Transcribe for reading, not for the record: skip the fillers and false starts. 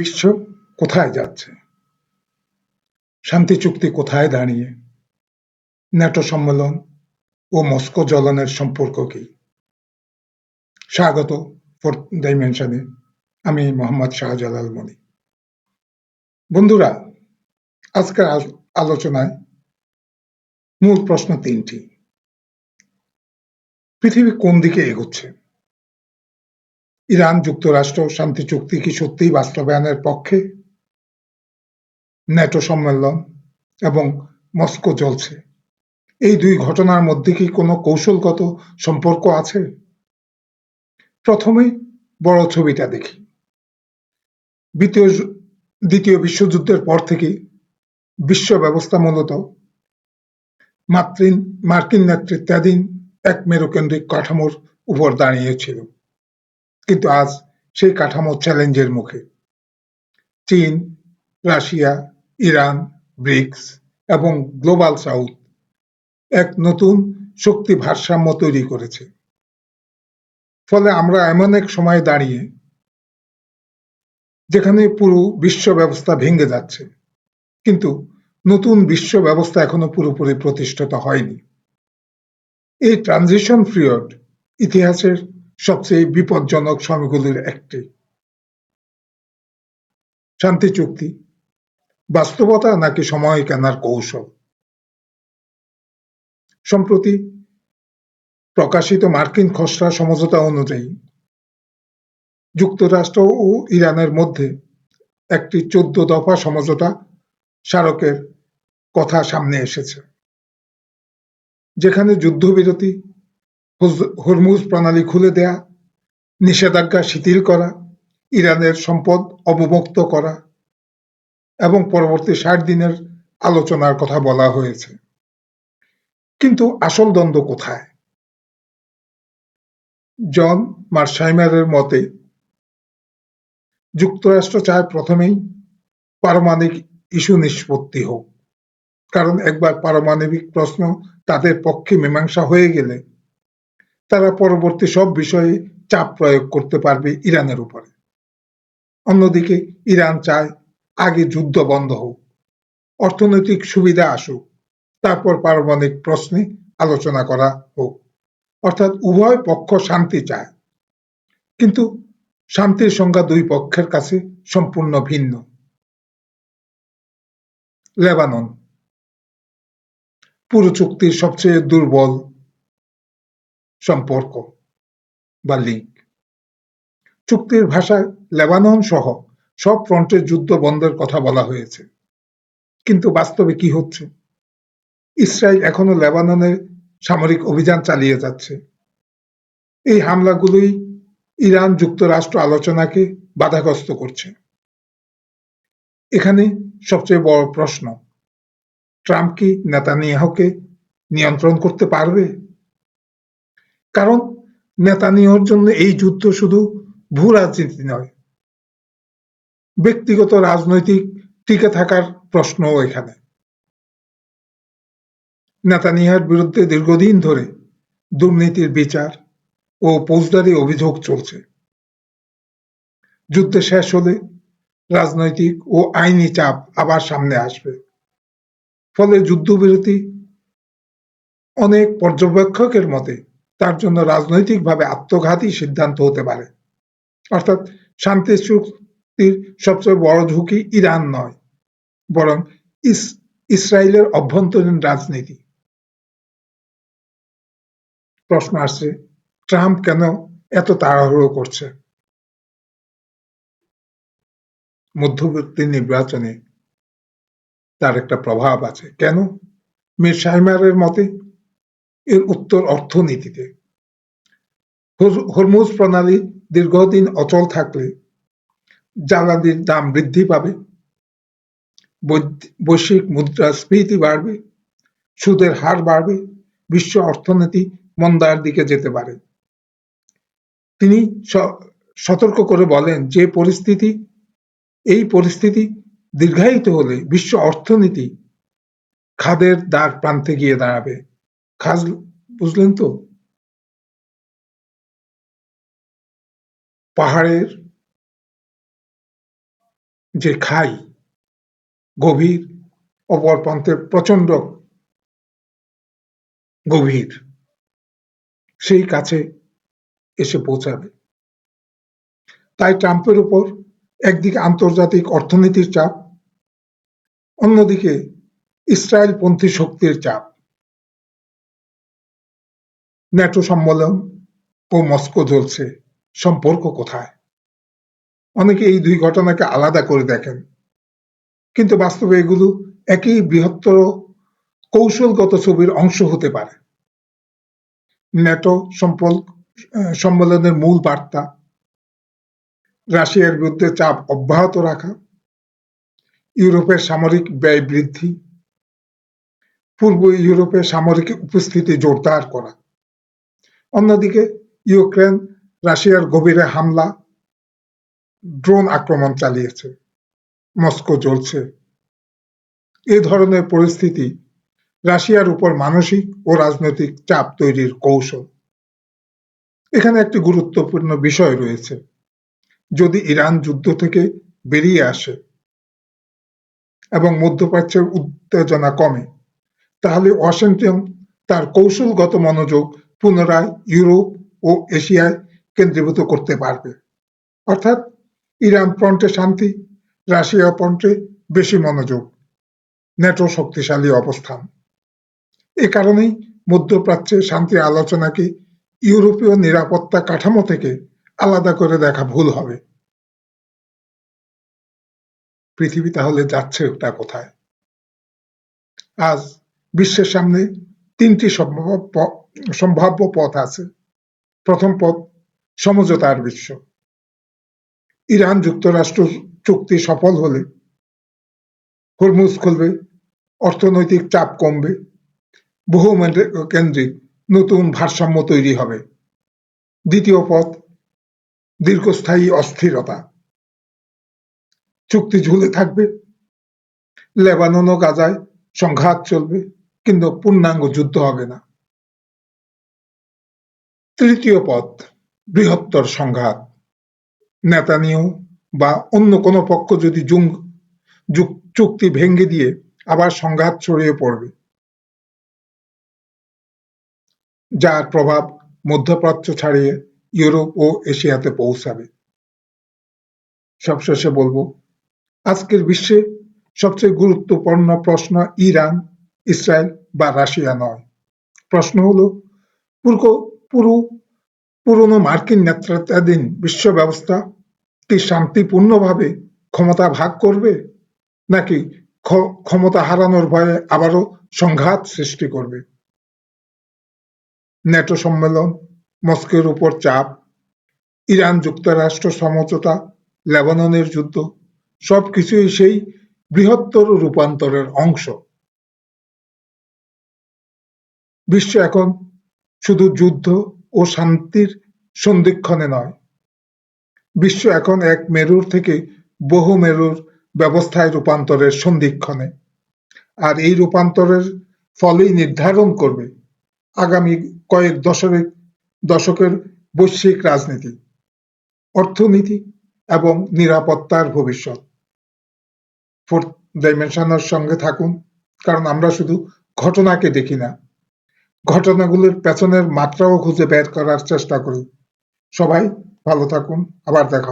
বিশ্ব কোথায় যাচ্ছে? শান্তি চুক্তি কোথায় দাঁড়িয়ে? ন্যাটো সম্মেলন ও মস্কো জ্বলনের সম্পর্ক কি? স্বাগত ফোর্থ ডাইমেনশনে। আমি মোহাম্মদ শাহজালাল মনি। বন্ধুরা, আজকের আলোচনায় মূল প্রশ্ন তিনটি। পৃথিবী কোন দিকে এগোচ্ছে? ইরান যুক্তরাষ্ট্র শান্তি চুক্তি কি সত্যিই বাস্তবায়নের পক্ষে? ন্যাটো সম্মেলন এবং মস্কো জ্বলছে, এই দুই ঘটনার মধ্যে কি কোনো কৌশলগত সম্পর্ক আছে? প্রথমে বড় ছবিটা দেখি। দ্বিতীয় বিশ্বযুদ্ধের পর থেকে বিশ্ব ব্যবস্থা মূলত মার্কিন নেতৃত্বাধীন এক মেরুকেন্দ্রিক কাঠামোর উপর দাঁড়িয়েছিল, কিন্তু আজ সেই কাঠামো চ্যালেঞ্জের মুখে। চীন, রাশিয়া, ইরান, ব্রিক্স এবং গ্লোবাল সাউথ এক নতুন শক্তি ভারসাম্য তৈরি করেছে। ফলে আমরা এমন এক সময়ে দাঁড়িয়ে যেখানে পুরো বিশ্ব ব্যবস্থা ভেঙে যাচ্ছে, কিন্তু নতুন বিশ্ব ব্যবস্থা এখনো পুরোপুরি প্রতিষ্ঠিত হয়নি। এই ট্রানজিশন পিরিয়ড ইতিহাসের সবচেয়ে বিপজ্জনক সময়গুলির একটি। শান্তি চুক্তি বাস্তবতা নাকি সময় কেনার কৌশল? সম্প্রতি প্রকাশিত মার্কিন খসড়া সমঝোতা অনুযায়ী যুক্তরাষ্ট্র ও ইরানের মধ্যে একটি 14 দফা সমঝোতা স্মারকের কথা সামনে এসেছে, যেখানে যুদ্ধবিরতি, হরমুজ প্রণালী খুলে দেয়া, নিষেধাজ্ঞা শিথিল করা, ইরানের সম্পদ অবমুক্ত করা এবং পরবর্তী 60 দিনের আলোচনার কথা বলা হয়েছে। কিন্তু আসল দ্বন্দ্ব কোথায়? জন মার্শাইমারের মতে, যুক্তরাষ্ট্র চায় প্রথমেই পারমাণবিক ইস্যু নিষ্পত্তি হোক, কারণ একবার পারমাণবিক প্রশ্ন তাদের পক্ষে মীমাংসা হয়ে গেলে তারা পরবর্তী সব বিষয়ে চাপ প্রয়োগ করতে পারবে ইরানের উপরে। অন্যদিকে ইরান চায় আগে যুদ্ধ বন্ধ হোক, অর্থনৈতিক সুবিধা আসুক, তারপর পারমাণবিক প্রশ্নে আলোচনা করা হোক। অর্থাৎ উভয় পক্ষ শান্তি চায়, কিন্তু শান্তির সংজ্ঞা দুই পক্ষের কাছে সম্পূর্ণ ভিন্ন। লেবানন পুরো চুক্তির সবচেয়ে দুর্বল সম্পর্ক বা লিঙ্ক। চুক্তির ভাষায় লেবানন সহ সব ফ্রন্টের যুদ্ধ বন্ধের কথা বলা হয়েছে, কিন্তু বাস্তবে কি হচ্ছে? ইসরায়েল এখনো লেবাননে সামরিক অভিযান চালিয়ে যাচ্ছে। এই হামলাগুলোই ইরান যুক্তরাষ্ট্র আলোচনাকে বাধাগ্রস্ত করছে। এখানে সবচেয়ে বড় প্রশ্ন, ট্রাম্প কি নেতানিয়াহুকে নিয়ন্ত্রণ করতে পারবে? কারণ নেতানিয়াহুর জন্য এই যুদ্ধ শুধু ভূ রাজনীতি নয়, ব্যক্তিগত রাজনৈতিক টিকে থাকার প্রশ্নও এখানে। নেতানিয়াহুর বিরুদ্ধে দীর্ঘদিন ধরে দুর্নীতির বিচার ও ফৌজদারি অভিযোগ চলছে। যুদ্ধ শেষ হলে রাজনৈতিক ও আইনি চাপ আবার সামনে আসবে। ফলে যুদ্ধবিরতি অনেক পর্যবেক্ষকের মতে তার জন্য রাজনৈতিকভাবে আত্মঘাতী সিদ্ধান্ত হতে পারে। অর্থাৎ শান্তি চুক্তির সবচেয়ে বড় ঝুঁকি ইরান নয়, বরং ইসরায়েলের অভ্যন্তরীণ রাজনীতি। প্রশ্ন আসছে, ট্রাম্প কেন এত তাড়াহুড়ো করছে? মধ্যবর্তী নির্বাচনে তার একটা প্রভাব আছে। কেন? মেরশাইমারের মতে এর উত্তর অর্থনীতিতে। হরমুজ প্রণালী দীর্ঘদিন অচল থাকলে জ্বালানির দাম বৃদ্ধি পাবে, বৈশ্বিক মুদ্রাস্ফীতি বাড়বে, সুদের হার বাড়বে, বিশ্ব অর্থনীতি মন্দার দিকে যেতে পারে। তিনি সতর্ক করে বলেন যে এই পরিস্থিতি দীর্ঘায়িত হলে বিশ্ব অর্থনীতি খাদের দ্বার প্রান্তে গিয়ে দাঁড়াবে। খাদ বুঝলেন তো? পাহাড়ের যে খাই গভীর, অপর প্রান্তে প্রচন্ড গভীর, সেই কাছে এসে পৌঁছাবে। তাই ট্রাম্পের উপর একদিকে আন্তর্জাতিক অর্থনীতির চাপ, অন্যদিকে ইসরায়েলপন্থী শক্তির চাপ। ন্যাটো সম্মেলন ও মস্কো জ্বলছে, সম্পর্ক কোথায়? অনেকে এই দুই ঘটনাকে আলাদা করে দেখেন, কিন্তু বাস্তবে এগুলো একই বৃহত্তর কৌশলগত ছবির অংশ হতে পারে। ন্যাটো সম্মেলনের মূল বার্তা রাশিয়ার বিরুদ্ধে চাপ অব্যাহত রাখা, ইউরোপের সামরিক ব্যয় বৃদ্ধি, পূর্ব ইউরোপে সামরিক উপস্থিতি জোরদার করা। অন্যদিকে ইউক্রেন রাশিয়ার গভীরে হামলা, ড্রোন আক্রমণ চালিয়েছে, মস্কো জ্বলছে। এ ধরনের পরিস্থিতি রাশিয়ার উপর মানসিক ও রাজনৈতিক চাপ তৈরির কৌশল। এখানে একটি গুরুত্বপূর্ণ বিষয় রয়েছে। যদি ইরান যুদ্ধ থেকে বেরিয়ে আসে এবং মধ্যপ্রাচ্যের উত্তেজনা কমে, তাহলে ওয়াশিংটন তার কৌশলগত মনোযোগ পুনরায় ইউরোপ ও এশিয়ায় কেন্দ্রীভূত করতে পারবে। অর্থাৎ ইরান ফ্রন্টে শান্তি, রাশিয়া ফ্রন্টে বেশি মনোযোগ, ন্যাটো শক্তিশালী অবস্থান। এ কারণেই মধ্যপ্রাচ্যে শান্তি আলোচনাকে ইউরোপীয় নিরাপত্তা কাঠামো থেকে আলাদা করে দেখা ভুল হবে। পৃথিবী তাহলে যাচ্ছে ওটা কোথায়? আজ বিশ্বের সামনে তিনটি সম্ভাব্য পথ আছে। প্রথম পথ সমঝোতার বিশ্ব। ইরান যুক্তরাষ্ট্র চুক্তি সফল হলে হরমুজ খুলবে, অর্থনৈতিক চাপ কমবে, বহুকেন্দ্রিক নতুন ভারসাম্য তৈরি হবে। দ্বিতীয় পথ দীর্ঘস্থায়ী অস্থিরতা। চুক্তি ঝুলে থাকবে, লেবানন ও গাজায় সংঘাত চলবে, কিন্তু পূর্ণাঙ্গ যুদ্ধ হবে না। তৃতীয় পথ বৃহত্তর সংঘাত। নেতানিয়াহু বা অন্য কোনো পক্ষ যদি চুক্তি ভেঙে দিয়ে আবার সংঘাত ছড়িয়ে পড়বে, যার প্রভাব মধ্যপ্রাচ্য ছাড়িয়ে ইউরোপ ও এশিয়াতে পৌঁছাবে। সবশেষে বলবো, আজকের বিশ্বে সবচেয়ে গুরুত্বপূর্ণ প্রশ্ন ইরান, ইসরায়েল বা রাশিয়া নয়। প্রশ্ন হলো পুরনো মার্কিন নেতৃত্বাধীন বিশ্ব ব্যবস্থা কি শান্তিপূর্ণভাবে ক্ষমতা ভাগ করবে, নাকি ক্ষমতা হারানোর ভয়ে আবারও সংঘাত সৃষ্টি করবে? ন্যাটো সম্মেলন, মস্কোর উপর চাপ, ইরান যুক্তরাষ্ট্র সমঝোতা, লেবাননের যুদ্ধ, সবকিছুই সেই বৃহত্তর রূপান্তরের অংশ। বিশ্ব এখন শুধু যুদ্ধ ও শান্তির সন্ধিক্ষণে নয়, বিশ্ব এখন এক মেরুর থেকে বহু মেরুর ব্যবস্থায় রূপান্তরের সন্ধিক্ষণে। আর এই রূপান্তরের ফলেই নির্ধারণ করবে আগামী কয়েক দশকের বৈশ্বিক রাজনীতি, অর্থনীতি এবং নিরাপত্তার ভবিষ্যৎ। ফোর্থ ডাইমেনশনের সঙ্গে থাকুন, কারণ আমরা শুধু ঘটনাকে দেখি না, ঘটনাগুলোর পেছনের মাত্রাও খুঁজে বের করার চেষ্টা করি। সবাই ভালো থাকুন, আবার দেখা।